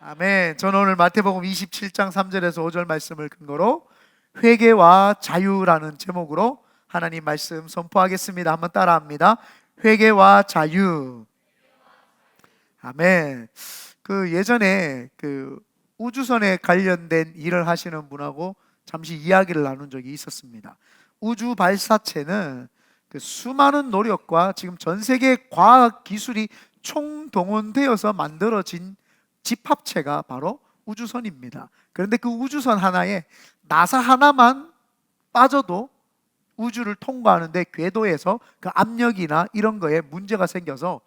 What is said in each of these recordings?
아멘. 저는 오늘 마태복음 27장 3절에서 5절 말씀을 근거로 회개와 자유라는 제목으로 하나님 말씀 선포하겠습니다. 한번 따라합니다. 회개와 자유. 아멘. 예전에 우주선에 관련된 일을 하시는 분하고 잠시 이야기를 나눈 적이 있었습니다. 우주 발사체는 수많은 노력과 지금 전 세계 과학 기술이 총동원되어서 만들어진 집합체가 바로 우주선입니다. 그런데 그 우주선 하나에 나사 하나만 빠져도 우주를 통과하는데 궤도에서 그 압력이나 이런 거에 문제가 생겨서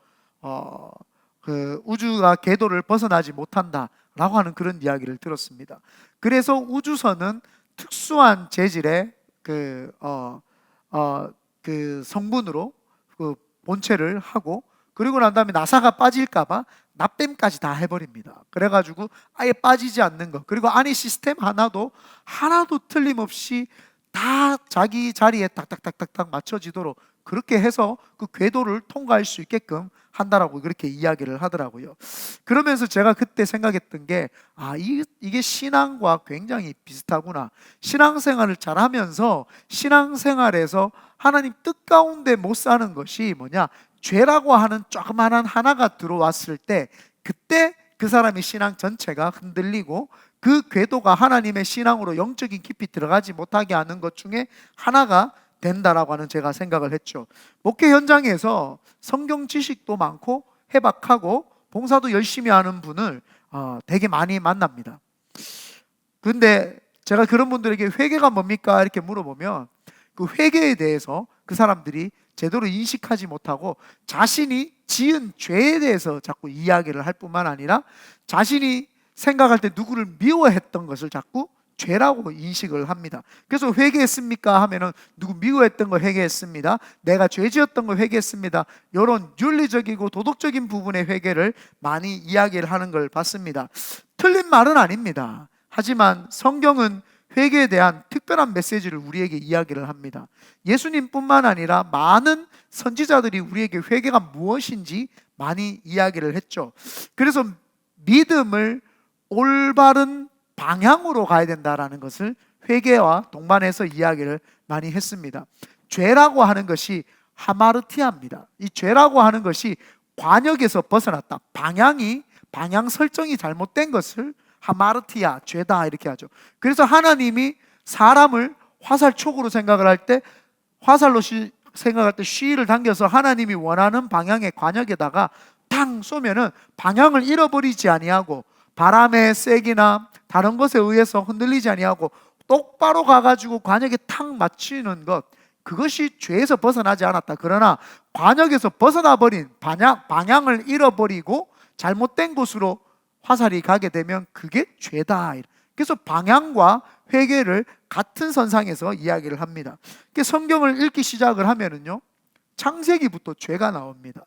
우주가 궤도를 벗어나지 못한다라고 하는 그런 이야기를 들었습니다. 그래서 우주선은 특수한 재질의 성분으로 본체를 하고, 그리고 난 다음에 나사가 빠질까봐 납땜까지 다 해버립니다. 그래가지고 아예 빠지지 않는 것, 그리고 안에 시스템 하나도 틀림없이 다 자기 자리에 딱딱딱딱딱 맞춰지도록 그렇게 해서 그 궤도를 통과할 수 있게끔 한다라고 그렇게 이야기를 하더라고요. 그러면서 제가 그때 생각했던 게 이게 신앙과 굉장히 비슷하구나. 신앙생활을 잘하면서 신앙생활에서 하나님 뜻 가운데 못 사는 것이 뭐냐, 죄라고 하는 조그만한 하나가 들어왔을 때 그때 그 사람의 신앙 전체가 흔들리고 그 궤도가 하나님의 신앙으로 영적인 깊이 들어가지 못하게 하는 것 중에 하나가 된다라고 하는 제가 생각을 했죠. 목회 현장에서 성경 지식도 많고 해박하고 봉사도 열심히 하는 분을 되게 많이 만납니다. 근데 제가 그런 분들에게 회개가 뭡니까? 이렇게 물어보면 그 회개에 대해서 그 사람들이 제대로 인식하지 못하고 자신이 지은 죄에 대해서 자꾸 이야기를 할 뿐만 아니라 자신이 생각할 때 누구를 미워했던 것을 자꾸 죄라고 인식을 합니다. 그래서 회개했습니까? 하면은 누구 미워했던 거 회개했습니다. 내가 죄 지었던 거 회개했습니다. 이런 윤리적이고 도덕적인 부분의 회개를 많이 이야기를 하는 걸 봤습니다. 틀린 말은 아닙니다. 하지만 성경은 회개에 대한 특별한 메시지를 우리에게 이야기를 합니다. 예수님뿐만 아니라 많은 선지자들이 우리에게 회개가 무엇인지 많이 이야기를 했죠. 그래서 믿음을 올바른 방향으로 가야 된다라는 것을 회개와 동반해서 이야기를 많이 했습니다. 죄라고 하는 것이 하마르티아입니다. 이 죄라고 하는 것이 관역에서 벗어났다, 방향 설정이 잘못된 것을 하마르티아, 죄다 이렇게 하죠. 그래서 하나님이 사람을 화살촉으로 생각을 할 때, 화살로 생각할 때 쉬를 당겨서 하나님이 원하는 방향의 관역에다가 탕 쏘면은 방향을 잃어버리지 아니하고 바람의 세기나 다른 것에 의해서 흔들리지 아니하고 똑바로 가가지고 관역에 탁 맞추는 것, 그것이 죄에서 벗어나지 않았다. 그러나 관역에서 벗어나 버린 방향을 잃어버리고 잘못된 곳으로 화살이 가게 되면 그게 죄다. 그래서 방향과 회개를 같은 선상에서 이야기를 합니다. 성경을 읽기 시작을 하면은요, 창세기부터 죄가 나옵니다.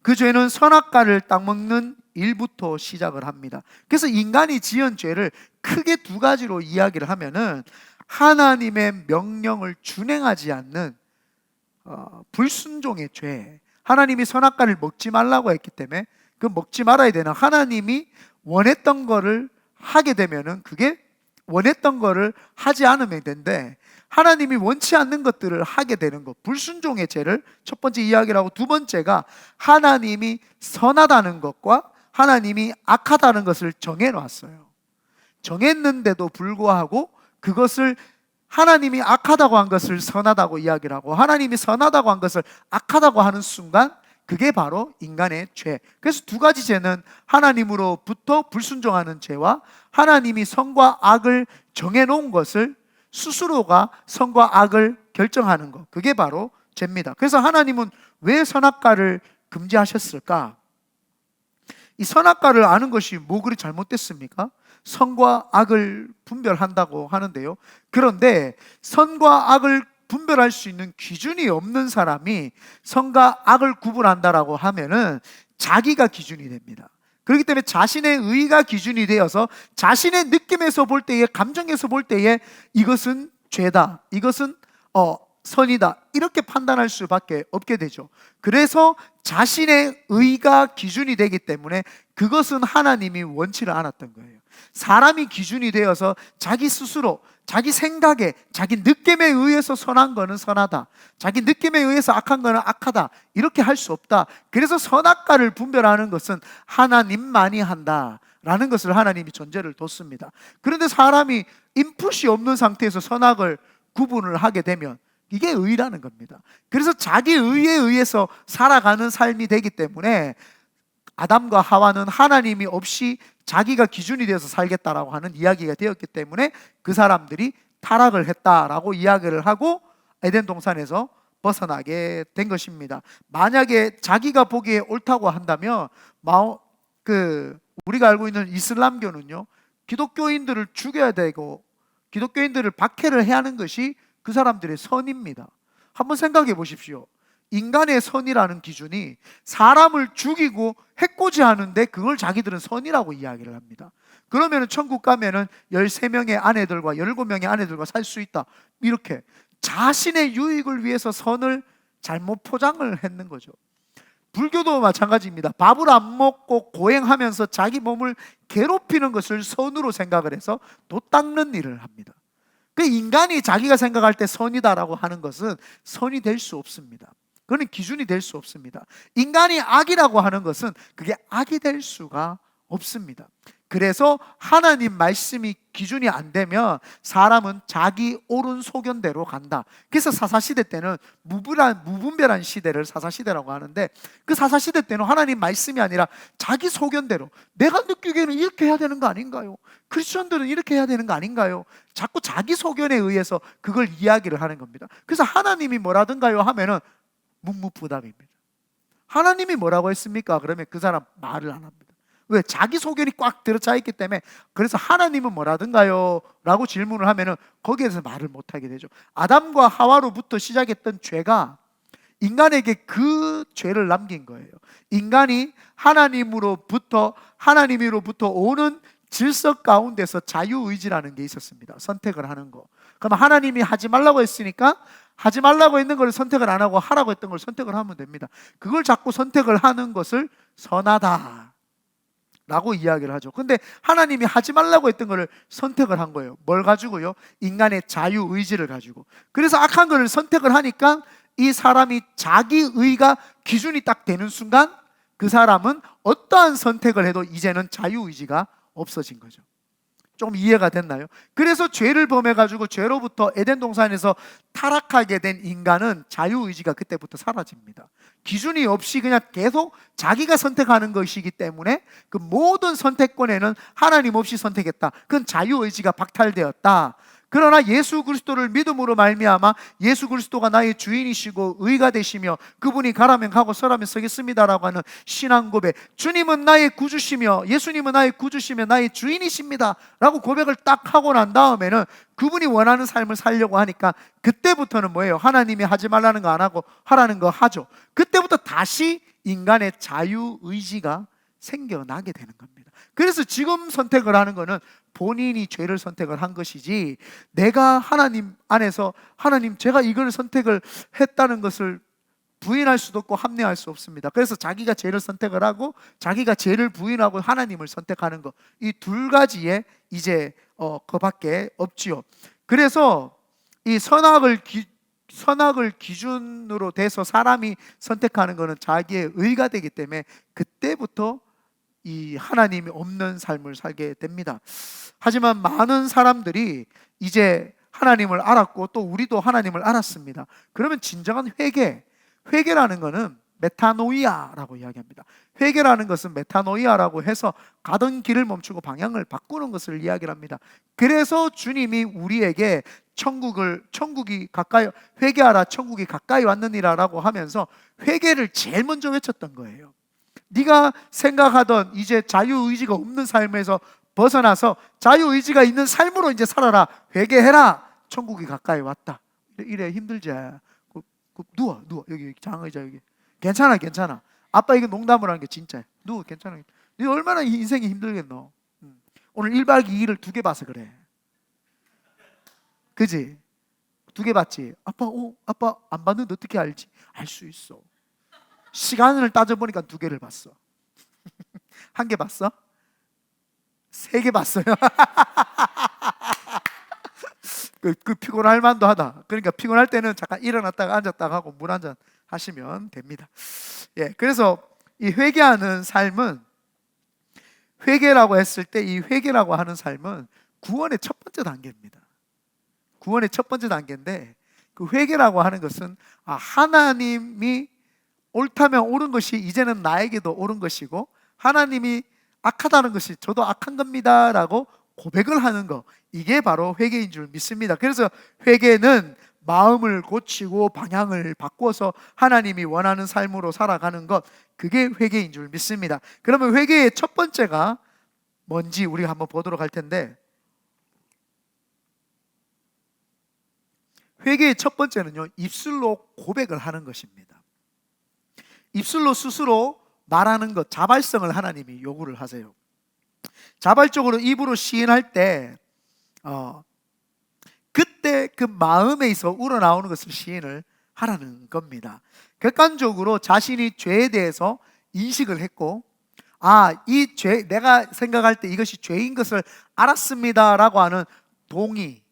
그 죄는 선악과를 따먹는 일부터 시작을 합니다. 그래서 인간이 지은 죄를 크게 두 가지로 이야기를 하면은 하나님의 명령을 준행하지 않는 불순종의 죄, 하나님이 선악과를 먹지 말라고 했기 때문에 그 먹지 말아야 되는, 하나님이 원했던 거를 하게 되면은 그게 원했던 거를 하지 않으면 되는데 하나님이 원치 않는 것들을 하게 되는 것, 불순종의 죄를 첫 번째 이야기를 하고, 두 번째가 하나님이 선하다는 것과 하나님이 악하다는 것을 정해놨어요. 정했는데도 불구하고 그것을 하나님이 악하다고 한 것을 선하다고 이야기를 하고 하나님이 선하다고 한 것을 악하다고 하는 순간 그게 바로 인간의 죄. 그래서 두 가지 죄는 하나님으로부터 불순종하는 죄와 하나님이 선과 악을 정해놓은 것을 스스로가 선과 악을 결정하는 것, 그게 바로 죄입니다. 그래서 하나님은 왜 선악과를 금지하셨을까? 이 선악과를 아는 것이 뭐 그리 잘못됐습니까? 선과 악을 분별한다고 하는데요, 그런데 선과 악을 분별할 수 있는 기준이 없는 사람이 선과 악을 구분한다라고 하면은 자기가 기준이 됩니다. 그렇기 때문에 자신의 의가 기준이 되어서 자신의 느낌에서 볼 때에, 감정에서 볼 때에 이것은 죄다, 이것은 선이다 이렇게 판단할 수밖에 없게 되죠. 그래서 자신의 의가 기준이 되기 때문에 그것은 하나님이 원치를 않았던 거예요. 사람이 기준이 되어서 자기 스스로 자기 생각에 자기 느낌에 의해서 선한 거는 선하다, 자기 느낌에 의해서 악한 거는 악하다 이렇게 할 수 없다. 그래서 선악과를 분별하는 것은 하나님만이 한다 라는 것을 하나님이 전제를 뒀습니다. 그런데 사람이 인풋이 없는 상태에서 선악을 구분을 하게 되면 이게 의라는 겁니다. 그래서 자기 의에 의해서 살아가는 삶이 되기 때문에 아담과 하와는 하나님이 없이 자기가 기준이 되어서 살겠다라고 하는 이야기가 되었기 때문에 그 사람들이 타락을 했다라고 이야기를 하고 에덴 동산에서 벗어나게 된 것입니다. 만약에 자기가 보기에 옳다고 한다면 우리가 알고 있는 이슬람교는요, 기독교인들을 죽여야 되고 기독교인들을 박해를 해야 하는 것이 그 사람들의 선입니다. 한번 생각해 보십시오. 인간의 선이라는 기준이 사람을 죽이고 해코지 하는데 그걸 자기들은 선이라고 이야기를 합니다. 그러면 천국 가면은 13명의 아내들과 17명의 아내들과 살 수 있다, 이렇게 자신의 유익을 위해서 선을 잘못 포장을 했는 거죠. 불교도 마찬가지입니다. 밥을 안 먹고 고행하면서 자기 몸을 괴롭히는 것을 선으로 생각을 해서 도 닦는 일을 합니다. 그 인간이 자기가 생각할 때 선이다라고 하는 것은 선이 될 수 없습니다. 그건 기준이 될 수 없습니다. 인간이 악이라고 하는 것은 그게 악이 될 수가 없습니다. 그래서 하나님 말씀이 기준이 안 되면 사람은 자기 옳은 소견대로 간다. 그래서 사사시대 때는 무분별한 시대를 사사시대라고 하는데, 그 사사시대 때는 하나님 말씀이 아니라 자기 소견대로, 내가 느끼기에는 이렇게 해야 되는 거 아닌가요? 크리스천들은 이렇게 해야 되는 거 아닌가요? 자꾸 자기 소견에 의해서 그걸 이야기를 하는 겁니다. 그래서 하나님이 뭐라든가요 하면은 묵묵부답입니다. 하나님이 뭐라고 했습니까? 그러면 그 사람 말을 안 합니다. 왜? 자기 소견이 꽉 들어차 있기 때문에. 그래서 하나님은 뭐라든가요? 라고 질문을 하면은 거기에서 말을 못하게 되죠. 아담과 하와로부터 시작했던 죄가 인간에게 그 죄를 남긴 거예요. 인간이 하나님으로부터 오는 질서 가운데서 자유의지라는 게 있었습니다. 선택을 하는 거. 그럼 하나님이 하지 말라고 했으니까 하지 말라고 했는 걸 선택을 안 하고 하라고 했던 걸 선택을 하면 됩니다. 그걸 자꾸 선택을 하는 것을 선하다 라고 이야기를 하죠. 근데 하나님이 하지 말라고 했던 것을 선택을 한 거예요. 뭘 가지고요? 인간의 자유의지를 가지고. 그래서 악한 것을 선택을 하니까 이 사람이 자기의가 기준이 딱 되는 순간 그 사람은 어떠한 선택을 해도 이제는 자유의지가 없어진 거죠. 좀 이해가 됐나요? 그래서 죄를 범해가지고 죄로부터 에덴 동산에서 타락하게 된 인간은 자유의지가 그때부터 사라집니다. 기준이 없이 그냥 계속 자기가 선택하는 것이기 때문에 그 모든 선택권에는 하나님 없이 선택했다. 그건 자유의지가 박탈되었다. 그러나 예수 그리스도를 믿음으로 말미암아 예수 그리스도가 나의 주인이시고 의가 되시며 그분이 가라면 가고 서라면 서겠습니다라고 하는 신앙 고백, 주님은 나의 구주시며 예수님은 나의 구주시며 나의 주인이십니다 라고 고백을 딱 하고 난 다음에는 그분이 원하는 삶을 살려고 하니까 그때부터는 뭐예요? 하나님이 하지 말라는 거 안 하고 하라는 거 하죠. 그때부터 다시 인간의 자유의지가 생겨나게 되는 겁니다. 그래서 지금 선택을 하는 거는 본인이 죄를 선택을 한 것이지, 내가 하나님 안에서 하나님 제가 이걸 선택을 했다는 것을 부인할 수도 없고 합리화할 수 없습니다. 그래서 자기가 죄를 선택을 하고 자기가 죄를 부인하고 하나님을 선택하는 것, 이 두 가지에 이제 그밖에 없지요. 그래서 이 선악을 기준으로 돼서 사람이 선택하는 것은 자기의 의가 되기 때문에 그때부터 이 하나님이 없는 삶을 살게 됩니다. 하지만 많은 사람들이 이제 하나님을 알았고 또 우리도 하나님을 알았습니다. 그러면 진정한 회개라는 것은 메타노이아라고 이야기합니다. 회개라는 것은 메타노이아라고 해서 가던 길을 멈추고 방향을 바꾸는 것을 이야기를 합니다. 그래서 주님이 우리에게 천국이 가까이, 회개하라 천국이 가까이 왔느니라라고 하면서 회개를 제일 먼저 외쳤던 거예요. 네가 생각하던 이제 자유의지가 없는 삶에서 벗어나서 자유의지가 있는 삶으로 이제 살아라. 회개해라. 천국이 가까이 왔다. 이래 힘들지? 누워 여기 장의자 여기. 괜찮아. 아빠 이거 농담을 하는 게 진짜야. 누워 괜찮아. 네 얼마나 인생이 힘들겠노. 오늘 1박 2일을 2개 봐서 그래. 그지? 2개 봤지? 아빠 안 봤는데 어떻게 알지? 알 수 있어. 시간을 따져보니까 2개를 봤어. 1개 봤어? 3개 봤어요. 그 피곤할 만도 하다. 그러니까 피곤할 때는 잠깐 일어났다가 앉았다가 하고 물 한 잔 하시면 됩니다. 예, 그래서 이 회개하는 삶은, 회개라고 했을 때 이 회개라고 하는 삶은 구원의 첫 번째 단계입니다. 구원의 첫 번째 단계인데, 그 회개라고 하는 것은 하나님이 옳다면 옳은 것이 이제는 나에게도 옳은 것이고, 하나님이 악하다는 것이 저도 악한 겁니다 라고 고백을 하는 것, 이게 바로 회개인 줄 믿습니다. 그래서 회개는 마음을 고치고 방향을 바꿔서 하나님이 원하는 삶으로 살아가는 것, 그게 회개인 줄 믿습니다. 그러면 회개의 첫 번째가 뭔지 우리가 한번 보도록 할 텐데, 회개의 첫 번째는요, 입술로 고백을 하는 것입니다. 입술로 스스로 말하는 것, 자발성을 하나님이 요구를 하세요. 자발적으로 입으로 시인할 때 그때 그 마음에 있어 우러나오는 것을 시인을 하라는 겁니다. 객관적으로 자신이 죄에 대해서 인식을 했고, 이 죄, 내가 생각할 때 이것이 죄인 것을 알았습니다 라고 하는 동의,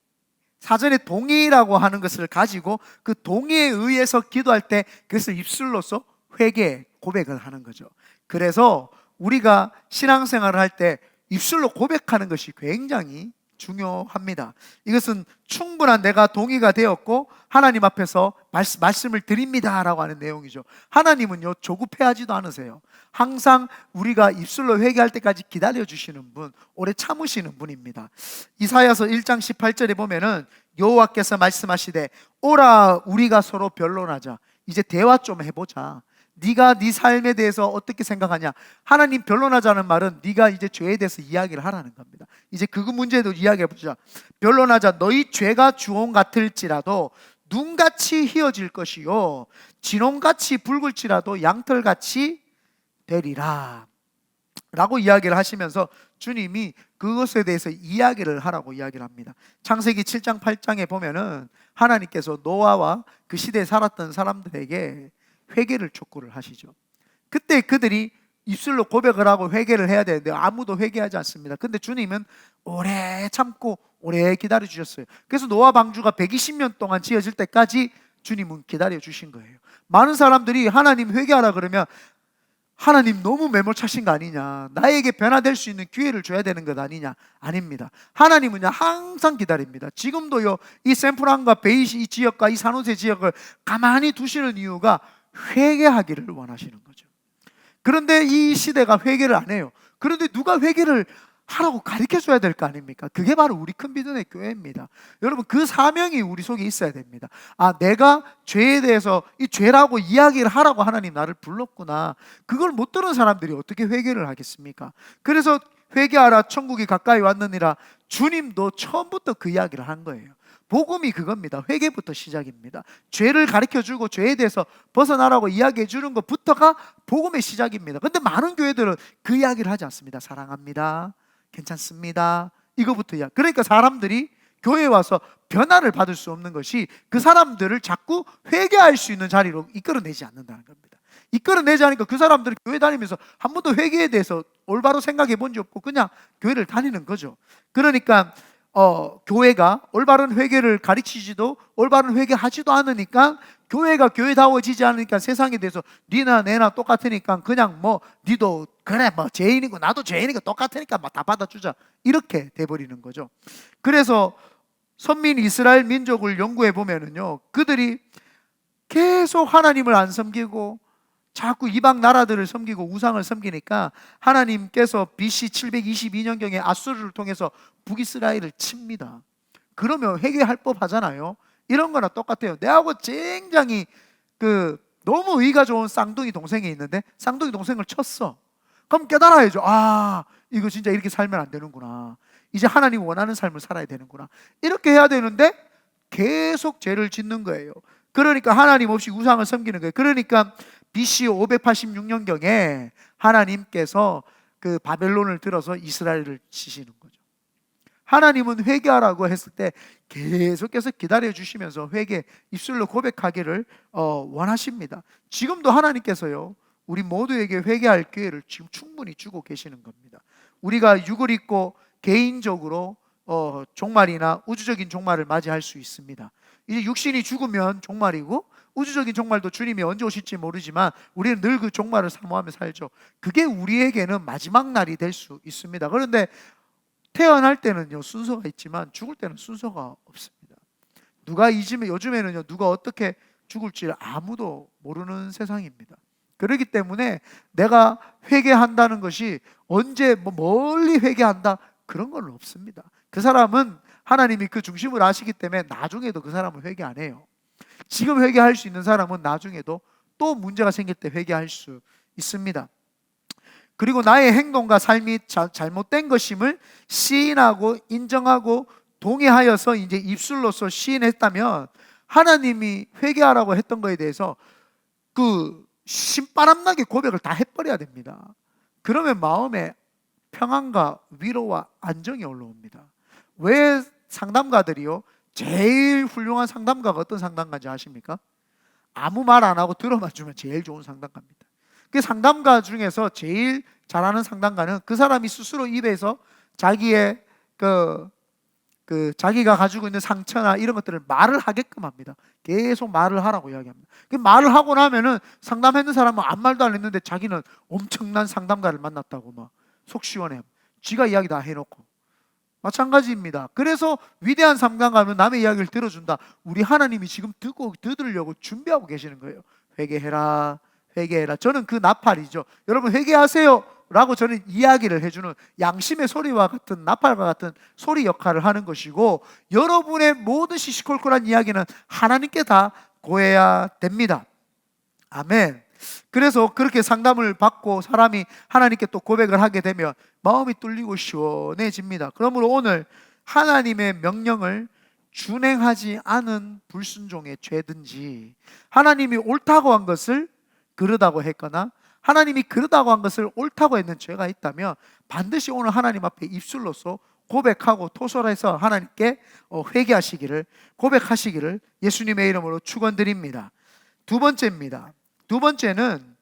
사전에 동의라고 하는 것을 가지고 그 동의에 의해서 기도할 때 그것을 입술로서 회개, 고백을 하는 거죠. 그래서 우리가 신앙생활을 할 때 입술로 고백하는 것이 굉장히 중요합니다. 이것은 충분한 내가 동의가 되었고 하나님 앞에서 말씀을 드립니다 라고 하는 내용이죠. 하나님은요, 조급해하지도 않으세요. 항상 우리가 입술로 회개할 때까지 기다려주시는 분, 오래 참으시는 분입니다. 이사야서 1장 18절에 보면은 여호와께서 말씀하시되 오라 우리가 서로 변론하자. 이제 대화 좀 해보자. 네가 네 삶에 대해서 어떻게 생각하냐. 하나님 변론하자는 말은 네가 이제 죄에 대해서 이야기를 하라는 겁니다. 이제 그 문제도 이야기해보자. 변론하자. 너희 죄가 주홍 같을지라도 눈같이 희어질 것이요 진홍같이 붉을지라도 양털같이 되리라 라고 이야기를 하시면서 주님이 그것에 대해서 이야기를 하라고 이야기를 합니다. 창세기 7장 8장에 보면은 하나님께서 노아와 그 시대에 살았던 사람들에게 회개를 촉구를 하시죠. 그때 그들이 입술로 고백을 하고 회개를 해야 되는데 아무도 회개하지 않습니다. 근데 주님은 오래 참고 오래 기다려 주셨어요. 그래서 노아 방주가 120년 동안 지어질 때까지 주님은 기다려 주신 거예요. 많은 사람들이 하나님 회개하라 그러면 하나님 너무 매몰차신 거 아니냐, 나에게 변화될 수 있는 기회를 줘야 되는 것 아니냐. 아닙니다. 하나님은요 항상 기다립니다. 지금도요 이 샌프란과 베이시 이 지역과 이 산호세 지역을 가만히 두시는 이유가 회개하기를 원하시는 거죠. 그런데 이 시대가 회개를 안 해요. 그런데 누가 회개를 하라고 가르쳐줘야 될 거 아닙니까? 그게 바로 우리 큰 믿음의 교회입니다. 여러분, 그 사명이 우리 속에 있어야 됩니다. 내가 죄에 대해서 이 죄라고 이야기를 하라고 하나님 나를 불렀구나. 그걸 못 들은 사람들이 어떻게 회개를 하겠습니까? 그래서 회개하라 천국이 가까이 왔느니라, 주님도 처음부터 그 이야기를 한 거예요. 복음이 그겁니다. 회개부터 시작입니다. 죄를 가르쳐주고 죄에 대해서 벗어나라고 이야기해 주는 것부터가 복음의 시작입니다. 그런데 많은 교회들은 그 이야기를 하지 않습니다. 사랑합니다, 괜찮습니다, 이거부터 이야기. 그러니까 사람들이 교회에 와서 변화를 받을 수 없는 것이 그 사람들을 자꾸 회개할 수 있는 자리로 이끌어내지 않는다는 겁니다. 이끌어내지 않으니까 그 사람들이 교회 다니면서 한 번도 회개에 대해서 올바로 생각해 본 적 없고 그냥 교회를 다니는 거죠. 그러니까 교회가 올바른 회개를 가르치지도 올바른 회개하지도 않으니까 교회가 교회다워지지 않으니까 세상에 대해서 니나 내나 똑같으니까 그냥 니도 그래 죄인이고 나도 죄인이고 똑같으니까 다 받아주자, 이렇게 돼버리는 거죠. 그래서 선민 이스라엘 민족을 연구해 보면은요, 그들이 계속 하나님을 안 섬기고 자꾸 이방 나라들을 섬기고 우상을 섬기니까 하나님께서 BC 722년경에 아수르를 통해서 북이스라엘을 칩니다. 그러면 회개할 법하잖아요. 이런 거나 똑같아요. 내하고 굉장히 너무 의가 좋은 쌍둥이 동생이 있는데 쌍둥이 동생을 쳤어. 그럼 깨달아야죠. 이거 진짜 이렇게 살면 안 되는구나. 이제 하나님 원하는 삶을 살아야 되는구나. 이렇게 해야 되는데 계속 죄를 짓는 거예요. 그러니까 하나님 없이 우상을 섬기는 거예요. 그러니까 BC 586년경에 하나님께서 그 바벨론을 들어서 이스라엘을 치시는 거죠. 하나님은 회개하라고 했을 때 계속해서 기다려 주시면서 회개, 입술로 고백하기를 원하십니다. 지금도 하나님께서요, 우리 모두에게 회개할 기회를 지금 충분히 주고 계시는 겁니다. 우리가 육을 입고 개인적으로 종말이나 우주적인 종말을 맞이할 수 있습니다. 이제 육신이 죽으면 종말이고, 우주적인 종말도 주님이 언제 오실지 모르지만 우리는 늘 그 종말을 사모하며 살죠. 그게 우리에게는 마지막 날이 될 수 있습니다. 그런데 태어날 때는요 순서가 있지만 죽을 때는 순서가 없습니다. 누가 요즘에는요 누가 어떻게 죽을지 아무도 모르는 세상입니다. 그렇기 때문에 내가 회개한다는 것이 언제 멀리 회개한다 그런 건 없습니다. 그 사람은 하나님이 그 중심을 아시기 때문에 나중에도 그 사람은 회개 안 해요. 지금 회개할 수 있는 사람은 나중에도 또 문제가 생길 때 회개할 수 있습니다. 그리고 나의 행동과 삶이 잘못된 것임을 시인하고 인정하고 동의하여서 이제 입술로서 시인했다면 하나님이 회개하라고 했던 거에 대해서 그 신바람나게 고백을 다 해버려야 됩니다. 그러면 마음에 평안과 위로와 안정이 올라옵니다. 왜 상담가들이요 제일 훌륭한 상담가가 어떤 상담가인지 아십니까? 아무 말 안 하고 들어만 주면 제일 좋은 상담가입니다. 그 상담가 중에서 제일 잘하는 상담가는 그 사람이 스스로 입에서 자기의 자기가 가지고 있는 상처나 이런 것들을 말을 하게끔 합니다. 계속 말을 하라고 이야기합니다. 그 말을 하고 나면은 상담했는 사람은 아무 말도 안 했는데 자기는 엄청난 상담가를 만났다고 막 속 시원해. 지가 이야기 다 해놓고. 마찬가지입니다. 그래서 위대한 상담가는 남의 이야기를 들어준다. 우리 하나님이 지금 들으려고 준비하고 계시는 거예요. 회개해라, 회개해라. 저는 그 나팔이죠. 여러분 회개하세요 라고 저는 이야기를 해주는 양심의 소리와 같은 나팔과 같은 소리 역할을 하는 것이고, 여러분의 모든 시시콜콜한 이야기는 하나님께 다 고해야 됩니다. 아멘. 그래서 그렇게 상담을 받고 사람이 하나님께 또 고백을 하게 되면 마음이 뚫리고 시원해집니다. 그러므로 오늘 하나님의 명령을 준행하지 않은 불순종의 죄든지, 하나님이 옳다고 한 것을 그르다고 했거나 하나님이 그르다고 한 것을 옳다고 했는 죄가 있다면 반드시 오늘 하나님 앞에 입술로서 고백하고 토설해서 하나님께 회개하시기를, 고백하시기를 예수님의 이름으로 축원드립니다. 두 번째입니다. 두 번째는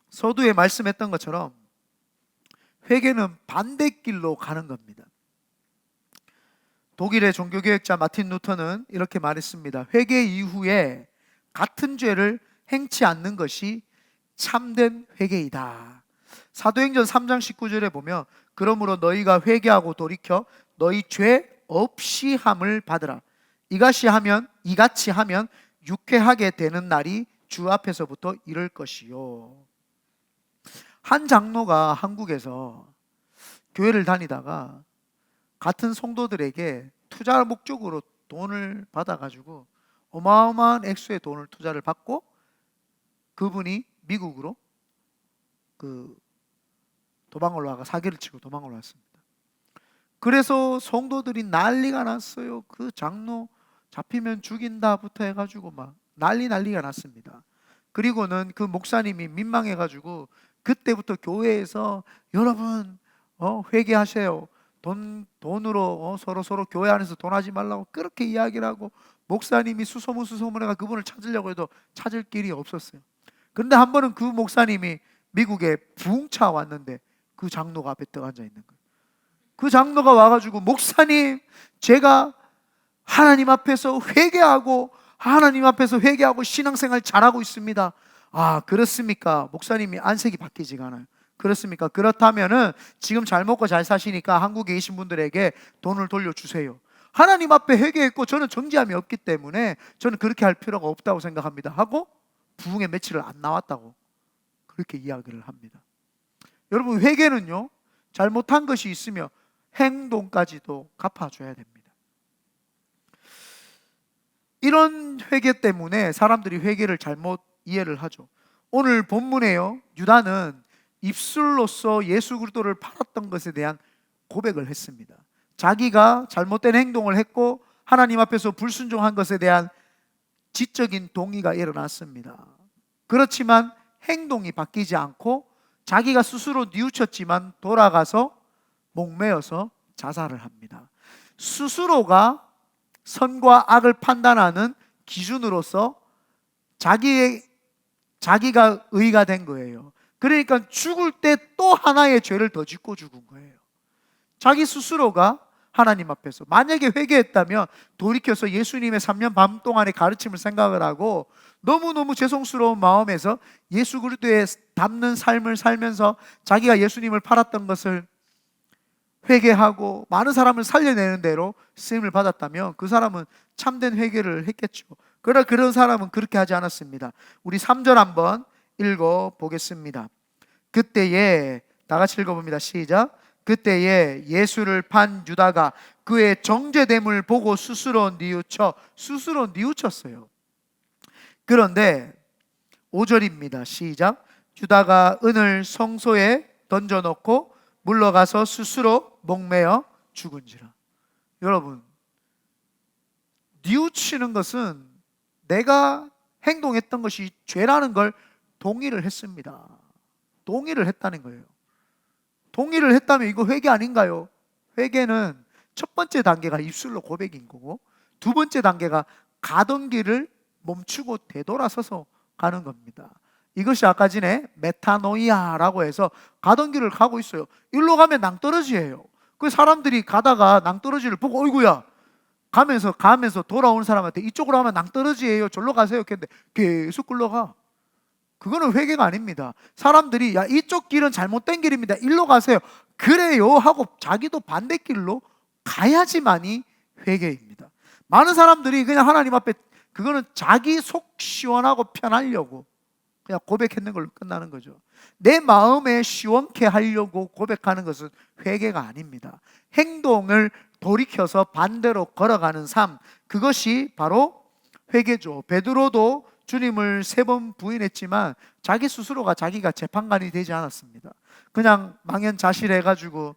서두에 말씀했던 것처럼 회개는 반대길로 가는 겁니다. 독일의 종교개혁자 마틴 루터는 이렇게 말했습니다. 회개 이후에 같은 죄를 행치 않는 것이 참된 회개이다. 사도행전 3장 19절에 보면 그러므로 너희가 회개하고 돌이켜 너희 죄 없이 함을 받으라. 이같이 하면 유쾌하게 되는 날이 주 앞에서부터 이를 것이요. 한 장로가 한국에서 교회를 다니다가 같은 성도들에게 투자 목적으로 돈을 받아가지고 어마어마한 액수의 돈을 투자를 받고 그분이 미국으로 도망을 와가 사기를 치고 도망을 왔습니다. 그래서 성도들이 난리가 났어요. 그 장로 잡히면 죽인다부터 해가지고 막 난리가 났습니다. 그리고는 그 목사님이 민망해가지고 그때부터 교회에서 여러분 회개하세요. 돈으로 서로 교회 안에서 돈 하지 말라고 그렇게 이야기를 하고, 목사님이 수소문해가 그분을 찾으려고 해도 찾을 길이 없었어요. 그런데 한 번은 그 목사님이 미국에 부흥차 왔는데 그 장로가 앞에 떠 앉아 있는 거예요. 그 장로가 와가지고 목사님, 제가 하나님 앞에서 회개하고 신앙생활 잘하고 있습니다. 아, 그렇습니까? 목사님이 안색이 바뀌지가 않아요. 그렇습니까? 그렇다면은 지금 잘 먹고 잘 사시니까 한국에 계신 분들에게 돈을 돌려주세요. 하나님 앞에 회개했고 저는 정죄함이 없기 때문에 저는 그렇게 할 필요가 없다고 생각합니다 하고 부흥의 며칠을 안 나왔다고 그렇게 이야기를 합니다. 여러분, 회개는요 잘못한 것이 있으면 행동까지도 갚아줘야 됩니다. 이런 회개 때문에 사람들이 회개를 잘못 이해를 하죠. 오늘 본문에요, 유다는 입술로서 예수 그리스도를 팔았던 것에 대한 고백을 했습니다. 자기가 잘못된 행동을 했고 하나님 앞에서 불순종한 것에 대한 지적인 동의가 일어났습니다. 그렇지만 행동이 바뀌지 않고 자기가 스스로 뉘우쳤지만 돌아가서 목매어서 자살을 합니다. 스스로가 선과 악을 판단하는 기준으로서 자기가 의가 된 거예요. 그러니까 죽을 때 또 하나의 죄를 더 짓고 죽은 거예요. 자기 스스로가 하나님 앞에서 만약에 회개했다면 돌이켜서 예수님의 3년 반 동안의 가르침을 생각을 하고 너무너무 죄송스러운 마음에서 예수 그리스도에 닮는 삶을 살면서 자기가 예수님을 팔았던 것을 회개하고 많은 사람을 살려내는 대로 쓰임을 받았다면 그 사람은 참된 회개를 했겠죠. 그러나 그런 사람은 그렇게 하지 않았습니다. 우리 3절 한번 읽어보겠습니다. 그때에 다 같이 읽어봅니다. 시작. 그때에 예수를 판 유다가 그의 정죄됨을 보고 스스로 뉘우쳤어요. 그런데 5절입니다. 시작. 유다가 은을 성소에 던져놓고 물러가서 스스로 목매어 죽은지라. 여러분, 뉘우치는 것은 내가 행동했던 것이 죄라는 걸 동의를 했습니다. 동의를 했다는 거예요. 동의를 했다면 이거 회개 아닌가요? 회개는 첫 번째 단계가 입술로 고백인 거고 두 번째 단계가 가던 길을 멈추고 되돌아서서 가는 겁니다. 이것이 아까 전에 메타노이아라고 해서 가던 길을 가고 있어요. 일로 가면 낭떠러지예요. 그 사람들이 가다가 낭떠러지를 보고 어이구야 가면서 돌아오는 사람한테 이쪽으로 하면 낭떠러지예요, 절로 가세요 했는데 계속 끌러가. 그거는 회개가 아닙니다. 사람들이 야 이쪽 길은 잘못된 길입니다, 일로 가세요, 그래요 하고 자기도 반대길로 가야지만이 회개입니다. 많은 사람들이 그냥 하나님 앞에 그거는 자기 속 시원하고 편하려고 그냥 고백했는 걸로 끝나는 거죠. 내 마음에 시원케 하려고 고백하는 것은 회개가 아닙니다. 행동을 돌이켜서 반대로 걸어가는 삶, 그것이 바로 회개죠. 베드로도 주님을 3번 부인했지만 자기 스스로가 자기가 재판관이 되지 않았습니다. 그냥 망연자실해가지고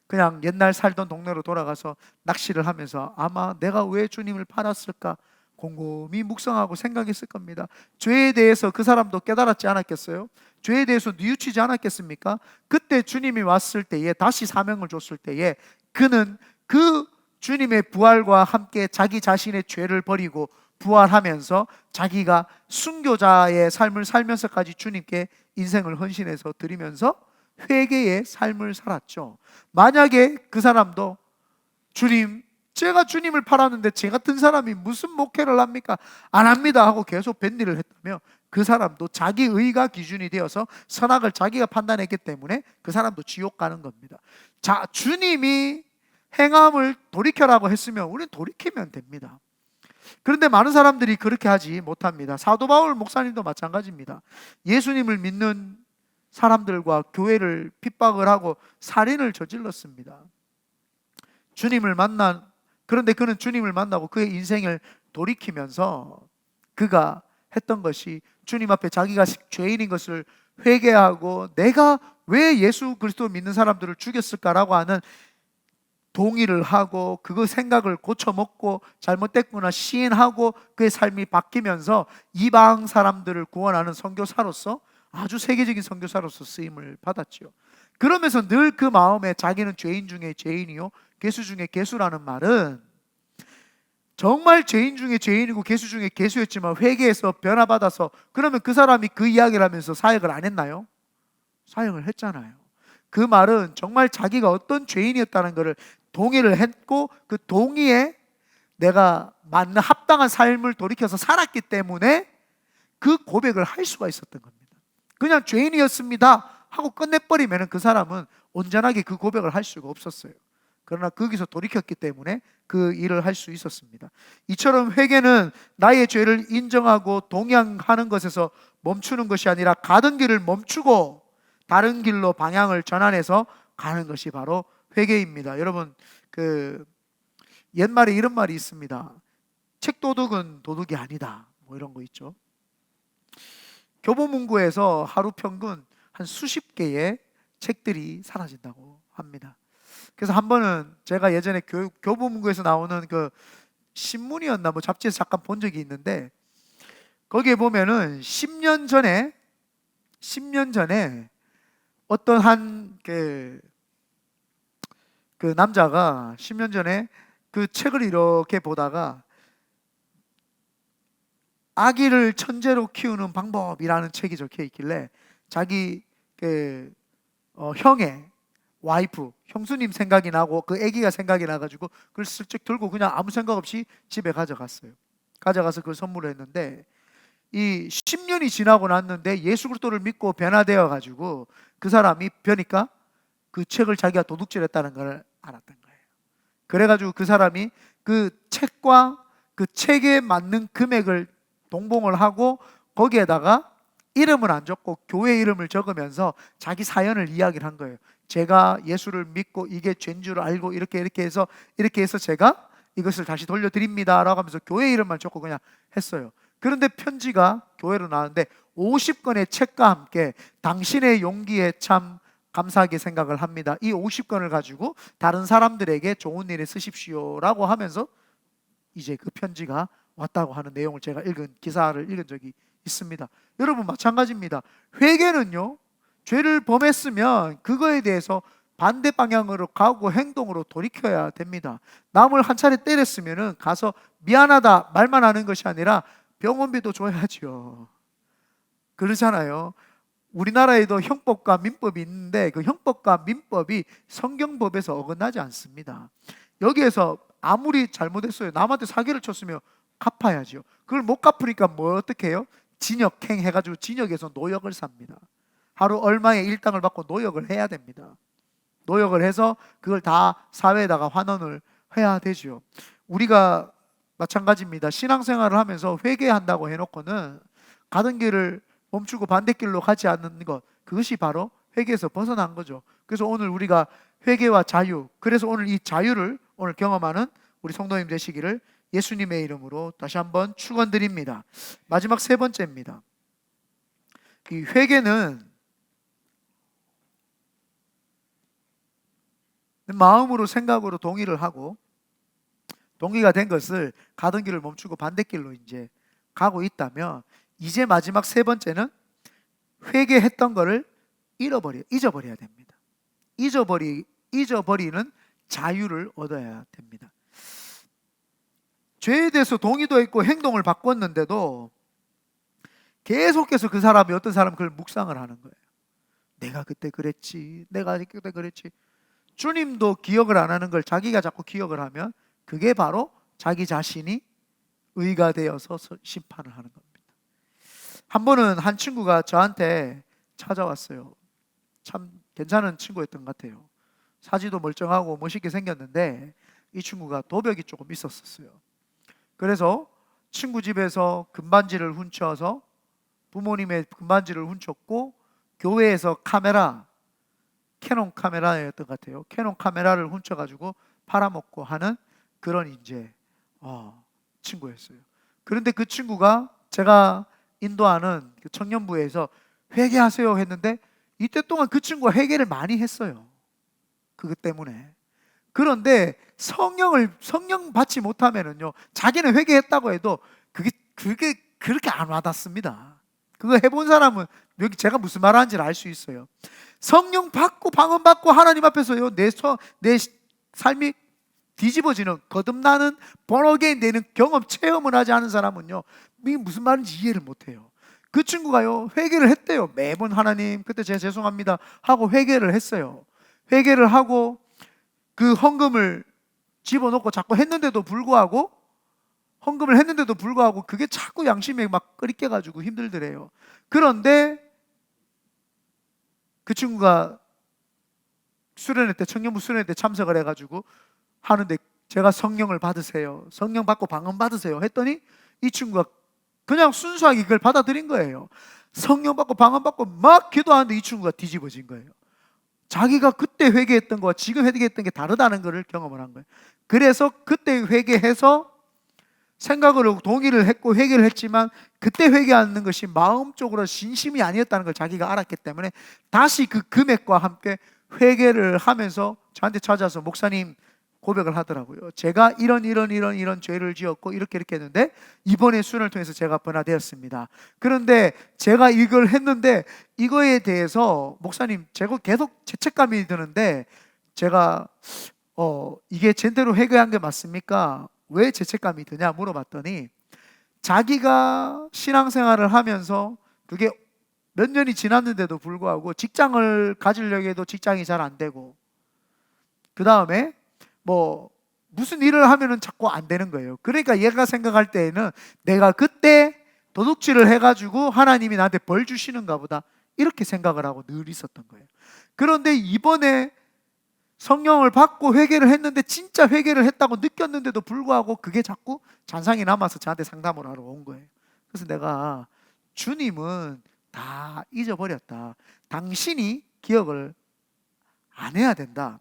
그냥 옛날 살던 동네로 돌아가서 낚시를 하면서 아마 내가 왜 주님을 팔았을까 곰곰이 묵상하고 생각했을 겁니다. 죄에 대해서 그 사람도 깨달았지 않았겠어요? 죄에 대해서 뉘우치지 않았겠습니까? 그때 주님이 왔을 때에 다시 사명을 줬을 때에 그는 그 주님의 부활과 함께 자기 자신의 죄를 버리고 부활하면서 자기가 순교자의 삶을 살면서까지 주님께 인생을 헌신해서 드리면서 회개의 삶을 살았죠. 만약에 그 사람도 주님, 제가 주님을 팔았는데 제 같은 사람이 무슨 목회를 합니까? 안 합니다 하고 계속 뱃일을 했다면 그 사람도 자기 의가 기준이 되어서 선악을 자기가 판단했기 때문에 그 사람도 지옥 가는 겁니다. 자, 주님이 행함을 돌이켜라고 했으면 우리는 돌이키면 됩니다. 그런데 많은 사람들이 그렇게 하지 못합니다. 사도 바울 목사님도 마찬가지입니다. 예수님을 믿는 사람들과 교회를 핍박을 하고 살인을 저질렀습니다. 그런데 그는 주님을 만나고 그의 인생을 돌이키면서 그가 했던 것이 주님 앞에 자기가 죄인인 것을 회개하고 내가 왜 예수 그리스도를 믿는 사람들을 죽였을까라고 하는 동의를 하고 그 생각을 고쳐먹고 잘못됐구나 시인하고 그의 삶이 바뀌면서 이방 사람들을 구원하는 선교사로서 아주 세계적인 선교사로서 쓰임을 받았죠. 그러면서 늘 그 마음에 자기는 죄인 중에 죄인이요 괴수 중에 괴수라는 말은 정말 죄인 중에 죄인이고 괴수 중에 괴수였지만 회개해서 변화받아서 그러면 그 사람이 그 이야기를 하면서 사역을 안 했나요? 사역을 했잖아요. 그 말은 정말 자기가 어떤 죄인이었다는 것을 동의를 했고 그 동의에 내가 맞는 합당한 삶을 돌이켜서 살았기 때문에 그 고백을 할 수가 있었던 겁니다. 그냥 죄인이었습니다 하고 끝내버리면 그 사람은 온전하게 그 고백을 할 수가 없었어요. 그러나 거기서 돌이켰기 때문에 그 일을 할 수 있었습니다. 이처럼 회개는 나의 죄를 인정하고 동의하는 것에서 멈추는 것이 아니라 가던 길을 멈추고 다른 길로 방향을 전환해서 가는 것이 바로 회개입니다. 여러분, 옛말에 이런 말이 있습니다. 책도둑은 도둑이 아니다, 뭐 이런 거 있죠. 교보문고에서 하루 평균 한 수십 개의 책들이 사라진다고 합니다. 그래서 한 번은 제가 예전에 교보문고에서 나오는 그 신문이었나 뭐 잡지에서 잠깐 본 적이 있는데 거기에 보면은 10년 전에 어떤 한 그 남자가 10년 전에 그 책을 이렇게 보다가 아기를 천재로 키우는 방법이라는 책이 적혀 있길래 자기 형의 와이프, 형수님 생각이 나고 그 아기가 생각이 나가지고 그걸 슬쩍 들고 그냥 아무 생각 없이 집에 가져갔어요. 가져가서 그걸 선물을 했는데 이 10년이 지나고 났는데 예수 그리스도를 믿고 변화되어 가지고 그 사람이 벼니까 그 책을 자기가 도둑질했다는 걸 알았던 거예요. 그래가지고 그 사람이 그 책과 그 책에 맞는 금액을 동봉을 하고 거기에다가 이름을 안 적고 교회 이름을 적으면서 자기 사연을 이야기를 한 거예요. 제가 예수를 믿고 이게 죄인 줄 알고 이렇게 해서 제가 이것을 다시 돌려드립니다 라고 하면서 교회 이름만 적고 그냥 했어요. 그런데 편지가 교회로 나왔는데 50권의 책과 함께 당신의 용기에 참 감사하게 생각을 합니다. 이 50권을 가지고 다른 사람들에게 좋은 일에 쓰십시오 라고 하면서 이제 그 편지가 왔다고 하는 내용을 제가 기사를 읽은 적이 있습니다. 여러분 마찬가지입니다. 회개는요, 죄를 범했으면 그거에 대해서 반대 방향으로 가고 행동으로 돌이켜야 됩니다. 남을 한 차례 때렸으면 가서 미안하다 말만 하는 것이 아니라 병원비도 줘야죠. 그렇잖아요. 우리나라에도 형법과 민법이 있는데 그 형법과 민법이 성경법에서 어긋나지 않습니다. 여기에서 아무리 잘못했어요, 남한테 사기를 쳤으면 갚아야죠. 그걸 못 갚으니까 뭐 어떻게 해요? 진역행 해가지고 진역에서 노역을 삽니다. 하루 얼마의 일당을 받고 노역을 해야 됩니다. 노역을 해서 그걸 다 사회에다가 환원을 해야 되죠. 우리가 마찬가지입니다. 신앙생활을 하면서 회개한다고 해놓고는 가던 길을 멈추고 반대길로 가지 않는 것, 그것이 바로 회개에서 벗어난 거죠. 그래서 오늘 우리가 회개와 자유, 그래서 오늘 이 자유를 오늘 경험하는 우리 성도님 되시기를 예수님의 이름으로 다시 한번 축원드립니다. 마지막 세 번째입니다. 이 회개는 마음으로 생각으로 동의를 하고 동의가 된 것을 가던 길을 멈추고 반대길로 이제 가고 있다면 이제 마지막 세 번째는 회개했던 것을 잊어버려야 됩니다. 잊어버리는 자유를 얻어야 됩니다. 죄에 대해서 동의도 했고 행동을 바꿨는데도 계속해서 그 사람이 어떤 사람은 그걸 묵상을 하는 거예요. 내가 그때 그랬지. 주님도 기억을 안 하는 걸 자기가 자꾸 기억을 하면 그게 바로 자기 자신이 의가 되어서 심판을 하는 겁니다. 한 번은 한 친구가 저한테 찾아왔어요. 참 괜찮은 친구였던 것 같아요. 사지도 멀쩡하고 멋있게 생겼는데 이 친구가 도벽이 조금 있었어요. 그래서 친구 집에서 금반지를 훔쳐서 부모님의 금반지를 훔쳤고 교회에서 캐논 카메라였던 것 같아요. 캐논 카메라를 훔쳐가지고 팔아먹고 하는 그런 이제 친구였어요. 그런데 그 친구가 제가 인도하는 청년부에서 회개하세요 했는데 이때 동안 그 친구가 회개를 많이 했어요. 그것 때문에. 그런데 성령 받지 못하면은요, 자기는 회개했다고 해도 그게 그렇게 안 와닿습니다. 그거 해본 사람은 여기 제가 무슨 말 하는지를 알 수 있어요. 성령 받고 방언 받고 하나님 앞에서요, 내 삶이 뒤집어지는, 거듭나는, born 되는 경험, 체험을 하지 않은 사람은요, 이게 무슨 말인지 이해를 못해요. 그 친구가요, 회개를 했대요. 매번 하나님 그때 제가 죄송합니다 하고 회개를 했어요. 회개를 하고 그 헌금을 집어넣고 자꾸 했는데도 불구하고 그게 자꾸 양심에 막 끄리껴가지고 힘들더래요. 그런데 그 친구가 청년부 수련회 때 참석을 해가지고 하는데 제가 성령을 받으세요, 성령 받고 방언 받으세요 했더니 이 친구가 그냥 순수하게 그걸 받아들인 거예요. 성령 받고 방언 받고 막 기도하는데 이 친구가 뒤집어진 거예요. 자기가 그때 회개했던 거와 지금 회개했던 게 다르다는 것을 경험을 한 거예요. 그래서 그때 회개해서 생각으로 동의를 했고 회개를 했지만 그때 회개하는 것이 마음적으로 진심이 아니었다는 걸 자기가 알았기 때문에 다시 그 금액과 함께 회개를 하면서 저한테 찾아서 목사님 고백을 하더라고요. 제가 이런 죄를 지었고 이렇게 했는데 이번에 수련을 통해서 제가 변화되었습니다. 그런데 제가 이걸 했는데 이거에 대해서 목사님 제가 계속 죄책감이 드는데 제가 이게 제대로 회개한 게 맞습니까? 왜 죄책감이 드냐 물어봤더니 자기가 신앙생활을 하면서 그게 몇 년이 지났는데도 불구하고 직장을 가지려고 해도 직장이 잘 안 되고, 그 다음에 뭐 무슨 일을 하면은 자꾸 안 되는 거예요. 그러니까 얘가 생각할 때에는 내가 그때 도둑질을 해가지고 하나님이 나한테 벌 주시는가 보다, 이렇게 생각을 하고 늘 있었던 거예요. 그런데 이번에 성령을 받고 회개를 했는데, 진짜 회개를 했다고 느꼈는데도 불구하고 그게 자꾸 잔상이 남아서 저한테 상담을 하러 온 거예요. 그래서 내가, 주님은 다 잊어버렸다, 당신이 기억을 안 해야 된다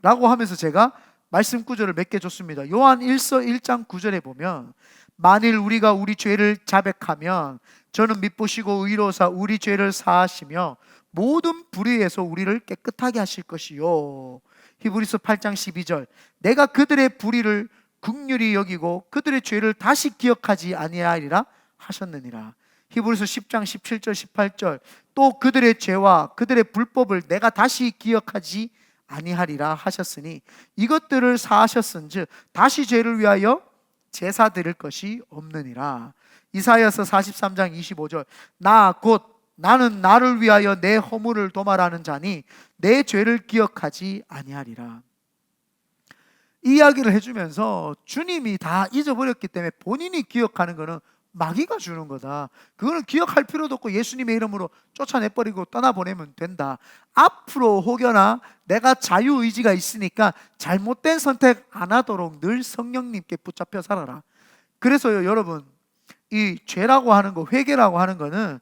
라고 하면서 제가 말씀 구절을 몇 개 줬습니다. 요한 1서 1장 9절에 보면, 만일 우리가 우리 죄를 자백하면 저는 미쁘시고 의로사 우리 죄를 사하시며 모든 불의에서 우리를 깨끗하게 하실 것이요. 히브리서 8장 12절, 내가 그들의 불의를 긍휼히 여기고 그들의 죄를 다시 기억하지 아니하리라 하셨느니라. 히브리서 10장 17절 18절, 또 그들의 죄와 그들의 불법을 내가 다시 기억하지 아니하리라 하셨으니 이것들을 사하셨은즉 다시 죄를 위하여 제사 드릴 것이 없느니라. 이사야서 43장 25절, 나 곧 나는 나를 위하여 내 허물을 도말하는 자니 내 죄를 기억하지 아니하리라. 이 이야기를 해주면서 주님이 다 잊어버렸기 때문에 본인이 기억하는 것은 마귀가 주는 거다, 그거는 기억할 필요도 없고 예수님의 이름으로 쫓아내버리고 떠나보내면 된다, 앞으로 혹여나 내가 자유의지가 있으니까 잘못된 선택 안 하도록 늘 성령님께 붙잡혀 살아라. 그래서요 여러분, 이 죄라고 하는 거, 회개라고 하는 거는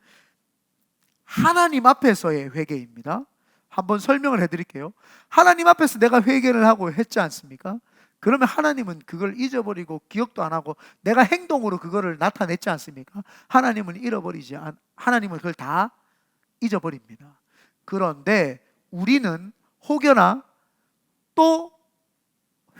하나님 앞에서의 회개입니다. 한번 설명을 해드릴게요. 하나님 앞에서 내가 회개를 하고 했지 않습니까? 그러면 하나님은 그걸 잊어버리고 기억도 안 하고 내가 행동으로 그거를 나타냈지 않습니까? 하나님은 하나님은 그걸 다 잊어버립니다. 그런데 우리는 혹여나 또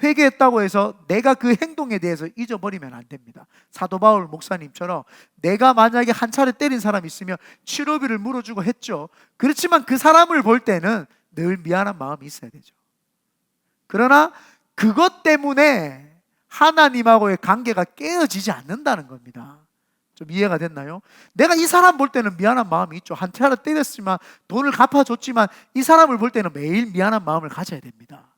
회개했다고 해서 내가 그 행동에 대해서 잊어버리면 안 됩니다. 사도 바울 목사님처럼 내가 만약에 한 차례 때린 사람이 있으면 치료비를 물어주고 했죠. 그렇지만 그 사람을 볼 때는 늘 미안한 마음이 있어야 되죠. 그러나 그것 때문에 하나님하고의 관계가 깨어지지 않는다는 겁니다. 좀 이해가 됐나요? 내가 이 사람 볼 때는 미안한 마음이 있죠. 한 차례 때렸지만 돈을 갚아줬지만 이 사람을 볼 때는 매일 미안한 마음을 가져야 됩니다.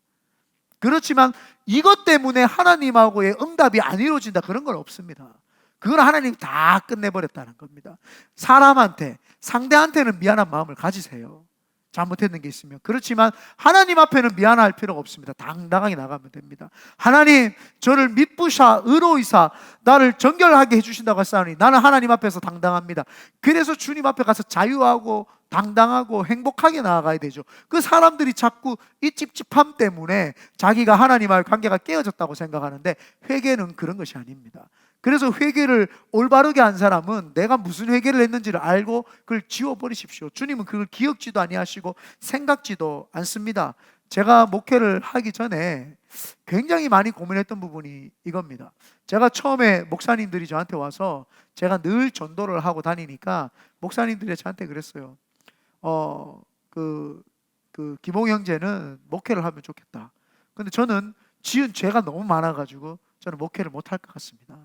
그렇지만 이것 때문에 하나님하고의 응답이 안 이루어진다, 그런 건 없습니다. 그건 하나님이 다 끝내버렸다는 겁니다. 사람한테, 상대한테는 미안한 마음을 가지세요, 잘못했는 게 있으면. 그렇지만 하나님 앞에는 미안할 필요가 없습니다. 당당하게 나가면 됩니다. 하나님, 저를 미쁘사 의로이사 나를 정결하게 해주신다고 했사오니 나는 하나님 앞에서 당당합니다. 그래서 주님 앞에 가서 자유하고 당당하고 행복하게 나아가야 되죠. 그 사람들이 자꾸 이 찝찝함 때문에 자기가 하나님과의 관계가 깨어졌다고 생각하는데, 회개는 그런 것이 아닙니다. 그래서 회개를 올바르게 한 사람은 내가 무슨 회개를 했는지를 알고 그걸 지워버리십시오. 주님은 그걸 기억지도 아니하시고 생각지도 않습니다. 제가 목회를 하기 전에 굉장히 많이 고민했던 부분이 이겁니다. 제가 처음에 목사님들이 저한테 와서, 제가 늘 전도를 하고 다니니까 목사님들이 저한테 그랬어요. 기봉 형제는 목회를 하면 좋겠다. 근데 저는 지은 죄가 너무 많아가지고 저는 목회를 못할 것 같습니다.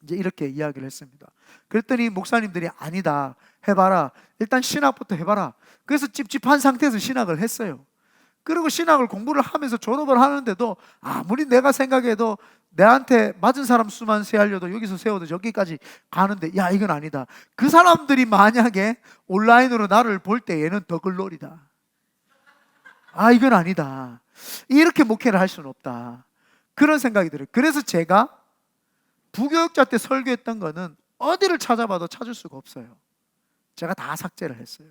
이제 이렇게 이야기를 했습니다. 그랬더니 목사님들이 아니다, 해봐라, 일단 신학부터 해봐라. 그래서 찝찝한 상태에서 신학을 했어요. 그리고 신학을 공부를 하면서 졸업을 하는데도 아무리 내가 생각해도 내한테 맞은 사람 수만 세하려도 여기서 세워도 여기까지 가는데, 야 이건 아니다. 그 사람들이 만약에 온라인으로 나를 볼 때 얘는 더 글로리다, 이건 아니다, 이렇게 목회를 할 수는 없다, 그런 생각이 들어요. 그래서 제가 부교육자 때 설교했던 거는 어디를 찾아봐도 찾을 수가 없어요. 제가 다 삭제를 했어요.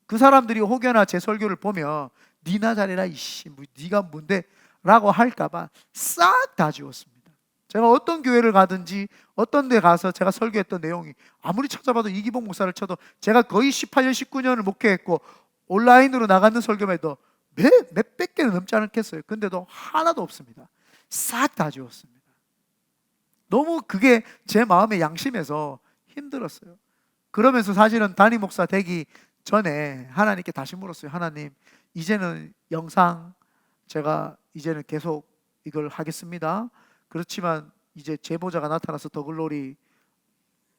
그 사람들이 혹여나 제 설교를 보면 니나 잘해라 이씨, 니가 뭔데 라고 할까봐 싹 다 지웠습니다. 제가 어떤 교회를 가든지 어떤 데 가서 제가 설교했던 내용이 아무리 찾아봐도 이기복 목사를 쳐도 제가 거의 18년 19년을 목회했고 온라인으로 나가는 설교만 해도 몇백 개는 넘지 않겠어요. 근데도 하나도 없습니다. 싹 다 지웠습니다. 너무 그게 제 마음의 양심에서 힘들었어요. 그러면서 사실은 담임 목사 되기 전에 하나님께 다시 물었어요. 하나님, 이제는 영상 제가 이제는 계속 이걸 하겠습니다. 그렇지만 이제 제보자가 나타나서 더글로리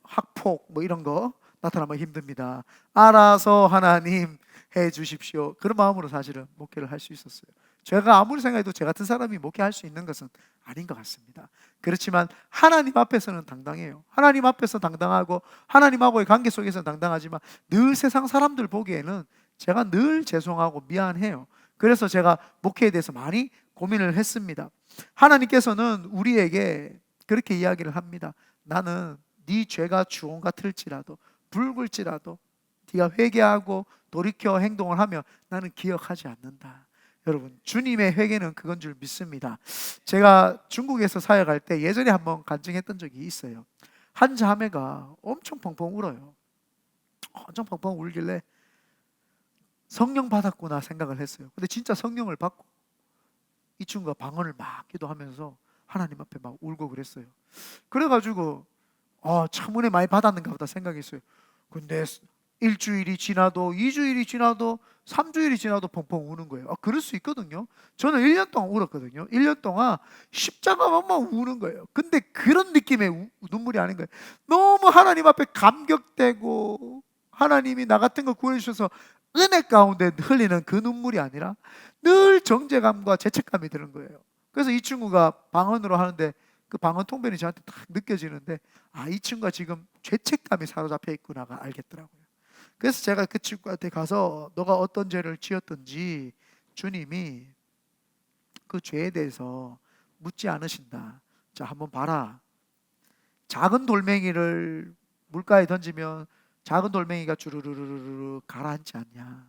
학폭 뭐 이런 거 나타나면 힘듭니다. 알아서 하나님 해 주십시오. 그런 마음으로 사실은 목회를 할 수 있었어요. 제가 아무리 생각해도 제 같은 사람이 목회할 수 있는 것은 아닌 것 같습니다. 그렇지만 하나님 앞에서는 당당해요. 하나님 앞에서 당당하고 하나님하고의 관계 속에서 당당하지만 늘 세상 사람들 보기에는 제가 늘 죄송하고 미안해요. 그래서 제가 목회에 대해서 많이 고민을 했습니다. 하나님께서는 우리에게 그렇게 이야기를 합니다. 나는 네 죄가 주홍 같을지라도 붉을지라도 네가 회개하고 돌이켜 행동을 하면 나는 기억하지 않는다. 여러분, 주님의 회개는 그건 줄 믿습니다. 제가 중국에서 사역할 때 예전에 한번 간증했던 적이 있어요. 한 자매가 엄청 펑펑 울어요. 엄청 펑펑 울길래 성령 받았구나 생각을 했어요. 근데 진짜 성령을 받고 이 친구가 방언을 막 기도하면서 하나님 앞에 막 울고 그랬어요. 그래가지고 참 은혜 많이 받았는가 보다 생각했어요. 근데 일주일이 지나도 2주일이 지나도 3주일이 지나도 펑펑 우는 거예요. 그럴 수 있거든요. 저는 1년 동안 울었거든요. 1년 동안 십자가만 우는 거예요. 근데 그런 느낌의 눈물이 아닌 거예요. 너무 하나님 앞에 감격되고 하나님이 나 같은 거 구해주셔서 은혜 가운데 흘리는 그 눈물이 아니라 늘 정죄감과 죄책감이 드는 거예요. 그래서 이 친구가 방언으로 하는데 그 방언 통변이 저한테 딱 느껴지는데 이 친구가 지금 죄책감이 사로잡혀 있구나가 알겠더라고요. 그래서 제가 그 친구한테 가서 너가 어떤 죄를 지었든지 주님이 그 죄에 대해서 묻지 않으신다. 자, 한번 봐라. 작은 돌멩이를 물가에 던지면 작은 돌멩이가 주르르르르 가라앉지 않냐.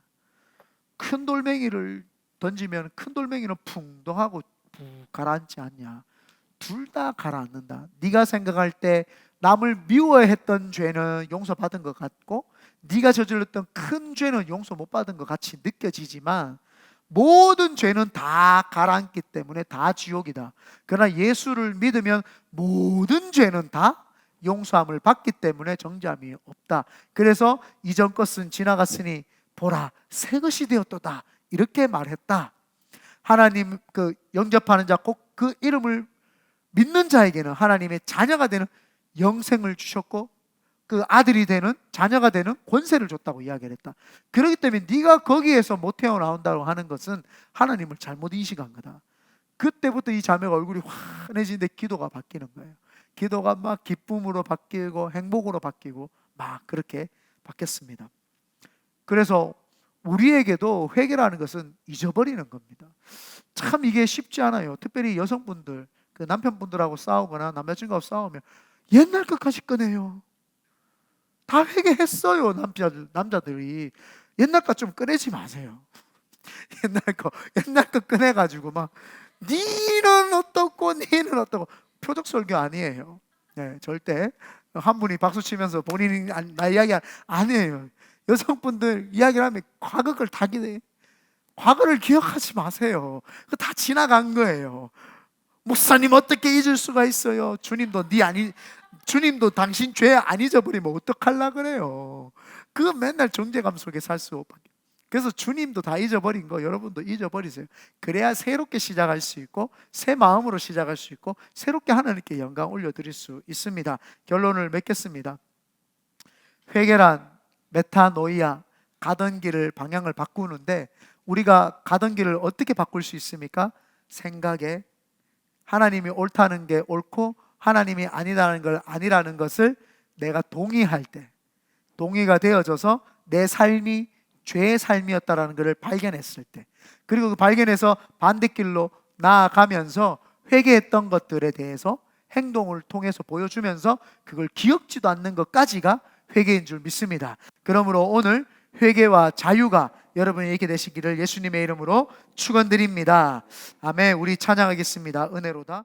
큰 돌멩이를 던지면 큰 돌멩이는 풍덩하고 푹 가라앉지 않냐. 둘 다 가라앉는다. 네가 생각할 때 남을 미워했던 죄는 용서받은 것 같고 네가 저질렀던 큰 죄는 용서 못 받은 것 같이 느껴지지만 모든 죄는 다 가라앉기 때문에 다 지옥이다. 그러나 예수를 믿으면 모든 죄는 다 용서함을 받기 때문에 정죄함이 없다. 그래서 이전 것은 지나갔으니 보라 새 것이 되었도다. 이렇게 말했다. 하나님 그 영접하는 자 꼭 그 이름을 믿는 자에게는 하나님의 자녀가 되는 영생을 주셨고 그 아들이 되는 자녀가 되는 권세를 줬다고 이야기를 했다. 그렇기 때문에 네가 거기에서 못 태어나온다고 하는 것은 하나님을 잘못 인식한 거다. 그때부터 이 자매가 얼굴이 환해지는데 기도가 바뀌는 거예요. 기도가 막 기쁨으로 바뀌고 행복으로 바뀌고 막 그렇게 바뀌었습니다. 그래서 우리에게도 회개라는 것은 잊어버리는 겁니다. 참 이게 쉽지 않아요. 특별히 여성분들 그 남편분들하고 싸우거나 남자친구하고 싸우면 옛날 것까지 꺼내요. 다 회개했어요. 남자들이 옛날 것 좀 꺼내지 마세요. 옛날 거 꺼내가지고 막 니는 어떻고 니는 어떻고 표적 설교 아니에요. 네, 절대 한 분이 박수 치면서 본인이 나 이야기 아니에요. 여성분들 이야기를 하면 과거 걸 다 기대. 과거를 기억하지 마세요. 그거 다 지나간 거예요. 목사님 어떻게 잊을 수가 있어요? 주님도 당신 죄 안 잊어버리면 어떡하려 그래요? 그거 맨날 정죄감 속에 살 수밖에. 그래서 주님도 다 잊어버린 거 여러분도 잊어버리세요. 그래야 새롭게 시작할 수 있고 새 마음으로 시작할 수 있고 새롭게 하나님께 영광 올려드릴 수 있습니다. 결론을 맺겠습니다. 회개란 메타노이아, 가던 길을 방향을 바꾸는데 우리가 가던 길을 어떻게 바꿀 수 있습니까? 생각에 하나님이 옳다는 게 옳고 하나님이 아니라는 걸 아니라는 것을 내가 동의할 때, 동의가 되어져서 내 삶이 죄의 삶이었다라는 것을 발견했을 때, 그리고 그 발견해서 반대길로 나아가면서 회개했던 것들에 대해서 행동을 통해서 보여주면서 그걸 기억지도 않는 것까지가 회개인 줄 믿습니다. 그러므로 오늘 회개와 자유가 여러분에게 되시기를 예수님의 이름으로 축원드립니다. 아멘. 우리 찬양하겠습니다. 은혜로다.